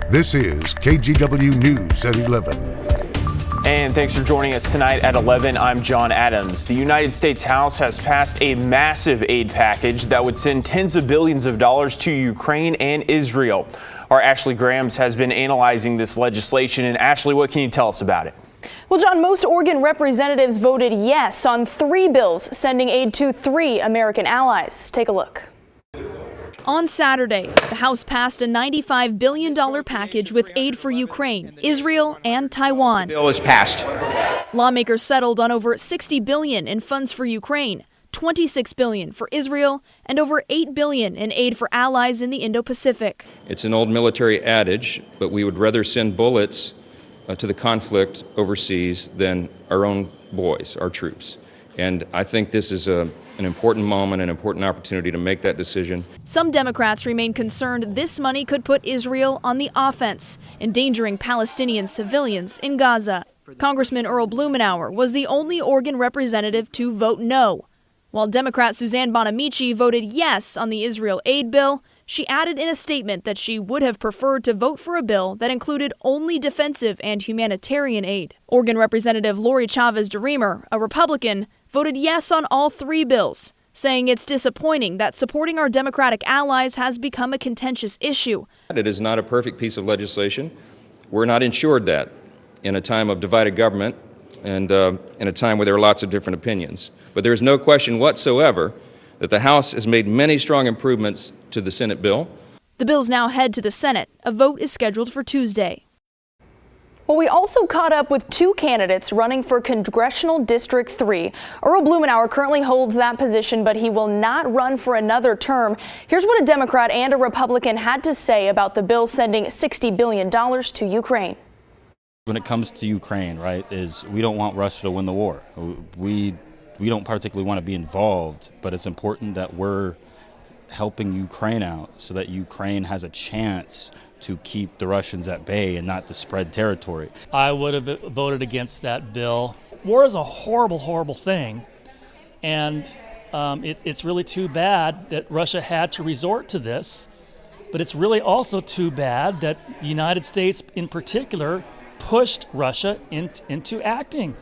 This is KGW News at 11. And thanks for joining us tonight at 11. I'm John Adams. The United States House has passed a massive aid package that would send tens of billions of dollars to Ukraine and Israel. Our Ashley Grahams has been analyzing this legislation. And Ashley, what can you tell us about it? Well, John, most Oregon representatives voted yes on 3 bills sending aid to 3 American allies. Take a look. On Saturday, the House passed a $95 billion package with aid for Ukraine, Israel, and Taiwan. The bill is passed. Lawmakers settled on over $60 billion in funds for Ukraine, $26 billion for Israel, and over $8 billion in aid for allies in the Indo-Pacific. It's an old military adage, but we would rather send bullets to the conflict overseas than our own boys, our troops. And I think this is an important moment, an important opportunity to make that decision. Some Democrats remain concerned this money could put Israel on the offense, endangering Palestinian civilians in Gaza. Congressman Earl Blumenauer was the only Oregon representative to vote no. While Democrat Suzanne Bonamici voted yes on the Israel aid bill, she added in a statement that she would have preferred to vote for a bill that included only defensive and humanitarian aid. Oregon Representative Lori Chavez-DeRemer, a Republican, voted yes on all 3 bills, saying it's disappointing that supporting our Democratic allies has become a contentious issue. It is not a perfect piece of legislation. We're not ensured that in a time of divided government and in a time where there are lots of different opinions. But there is no question whatsoever that the House has made many strong improvements to the Senate bill. The bills now head to the Senate. A vote is scheduled for Tuesday. Well, we also caught up with 2 candidates running for Congressional District 3. Earl Blumenauer currently holds that position, but he will not run for another term. Here's what a Democrat and a Republican had to say about the bill sending $60 billion to Ukraine. When it comes to Ukraine, right, is we don't want Russia to win the war. We don't particularly want to be involved, but it's important that we're helping Ukraine out so that Ukraine has a chance to keep the Russians at bay and not to spread territory. I would have voted against that bill. War is a horrible, horrible thing, and it's really too bad that Russia had to resort to this, but it's really also too bad that the United States in particular pushed Russia into acting.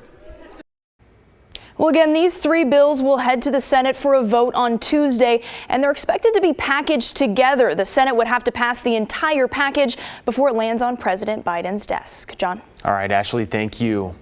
Well, again, these 3 bills will head to the Senate for a vote on Tuesday, and they're expected to be packaged together. The Senate would have to pass the entire package before it lands on President Biden's desk. John? All right, Ashley, thank you.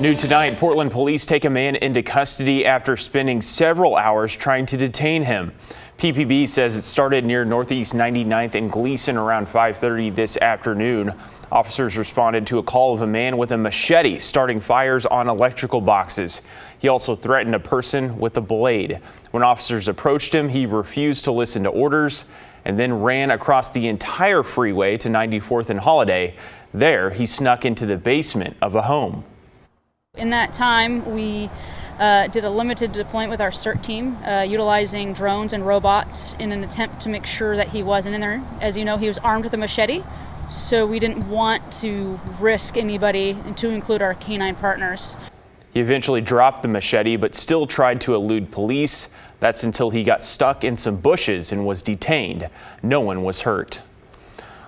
New tonight, Portland police take a man into custody after spending several hours trying to detain him. PPB says it started near Northeast 99th and Gleason around 5:30 this afternoon. Officers responded to a call of a man with a machete starting fires on electrical boxes. He also threatened a person with a blade. When officers approached him, he refused to listen to orders and then ran across the entire freeway to 94th and Holiday. There, he snuck into the basement of a home. In that time, we did a limited deployment with our CERT team, utilizing drones and robots in an attempt to make sure that he wasn't in there. As you know, he was armed with a machete, so we didn't want to risk anybody, to include our canine partners. He eventually dropped the machete, but still tried to elude police. That's until he got stuck in some bushes and was detained. No one was hurt.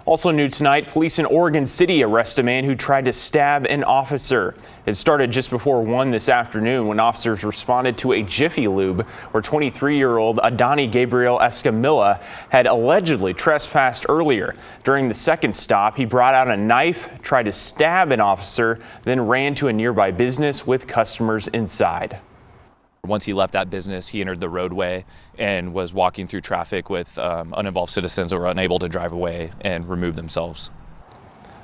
Also new tonight, police in Oregon City arrest a man who tried to stab an officer. It started just before 1 this afternoon when officers responded to a Jiffy Lube where 23-year-old Adani Gabriel Escamilla had allegedly trespassed earlier. During the second stop, he brought out a knife, tried to stab an officer, then ran to a nearby business with customers inside. Once he left that business, he entered the roadway and was walking through traffic with uninvolved citizens that were unable to drive away and remove themselves.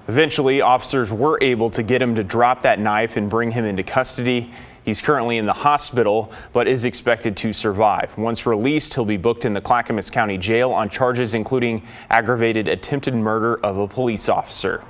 Eventually, officers were able to get him to drop that knife and bring him into custody. He's currently in the hospital, but is expected to survive. Once released, he'll be booked in the Clackamas County Jail on charges including aggravated attempted murder of a police officer.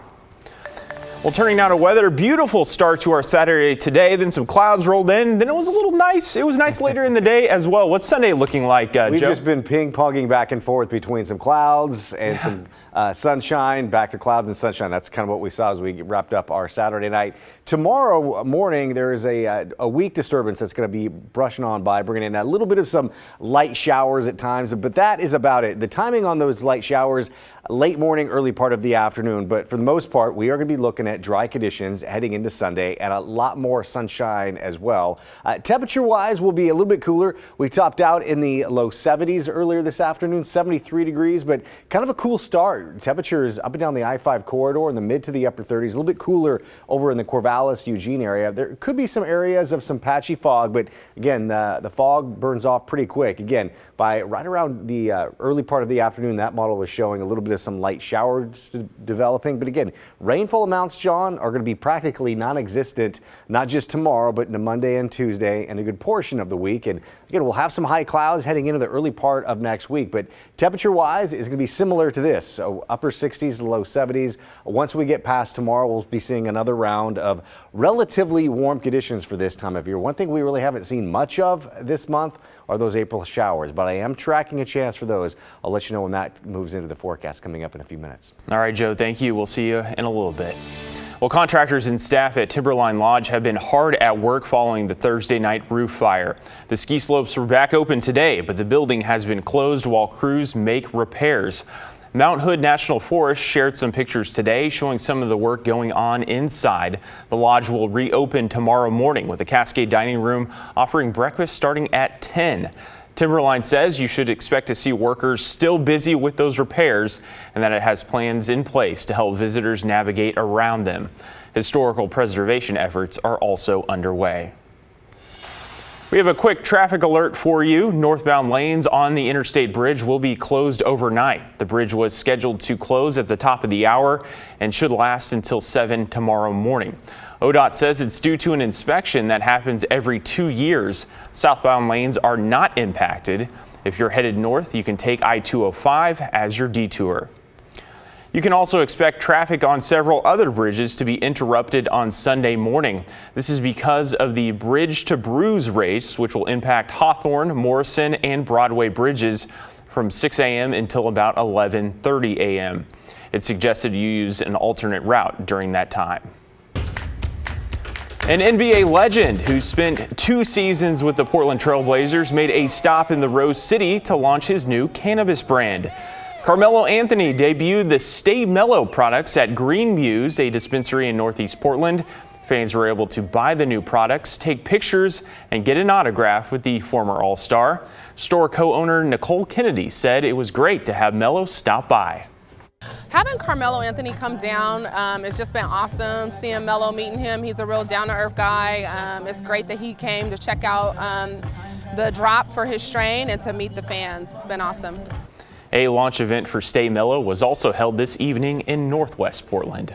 Well, turning now to weather, beautiful start to our Saturday today. Then some clouds rolled in. Then it was a little nice. It was nice later in the day as well. What's Sunday looking like, Joe? We've just been ping-ponging back and forth between some clouds and some sunshine, back to clouds and sunshine. That's kind of what we saw as we wrapped up our Saturday night. Tomorrow morning, there is a weak disturbance that's going to be brushing on by, bringing in a little bit of some light showers at times, but that is about it. The timing on those light showers late morning, early part of the afternoon. But for the most part, we are going to be looking at dry conditions heading into Sunday and a lot more sunshine as well. Temperature-wise, we'll be a little bit cooler. We topped out in the low 70s earlier this afternoon, 73 degrees, but kind of a cool start. Temperatures up and down the I-5 corridor in the mid to the upper 30s, a little bit cooler over in the Corvallis, Eugene area. There could be some areas of some patchy fog, but again, the fog burns off pretty quick. Again, by right around the early part of the afternoon, that model was showing a little bit of some light showers developing. But again, rainfall amounts, John, are going to be practically non-existent, not just tomorrow, but into Monday and Tuesday and a good portion of the week. And again, we'll have some high clouds heading into the early part of next week. But temperature-wise, it's going to be similar to this. So upper 60s to low 70s. Once we get past tomorrow, we'll be seeing another round of relatively warm conditions for this time of year. One thing we really haven't seen much of this month are those April showers, but I am tracking a chance for those. I'll let you know when that moves into the forecast coming up in a few minutes. All right, Joe, thank you. We'll see you in a little bit. Well, contractors and staff at Timberline Lodge have been hard at work following the Thursday night roof fire. The ski slopes were back open today, but the building has been closed while crews make repairs. Mount Hood National Forest shared some pictures today showing some of the work going on inside. The lodge will reopen tomorrow morning with a Cascade dining room offering breakfast starting at 10. Timberline says you should expect to see workers still busy with those repairs and that it has plans in place to help visitors navigate around them. Historical preservation efforts are also underway. We have a quick traffic alert for you. Northbound lanes on the Interstate Bridge will be closed overnight. The bridge was scheduled to close at the top of the hour and should last until 7 tomorrow morning. ODOT says it's due to an inspection that happens every 2 years. Southbound lanes are not impacted. If you're headed north, you can take I-205 as your detour. You can also expect traffic on several other bridges to be interrupted on Sunday morning. This is because of the Bridge to Bruise race, which will impact Hawthorne, Morrison, and Broadway bridges from 6 a.m. until about 11:30 a.m. It's suggested you use an alternate route during that time. An NBA legend who spent 2 seasons with the Portland Trail Blazers made a stop in the Rose City to launch his new cannabis brand. Carmelo Anthony debuted the Stay Mellow products at Green Muse, a dispensary in Northeast Portland. Fans were able to buy the new products, take pictures, and get an autograph with the former All-Star. Store co-owner Nicole Kennedy said it was great to have Mello stop by. Having Carmelo Anthony come down, it's just been awesome. Seeing Mello, meeting him, he's a real down-to-earth guy. It's great that he came to check out the drop for his strain and to meet the fans. It's been awesome. A launch event for Stay Mellow was also held this evening in Northwest Portland.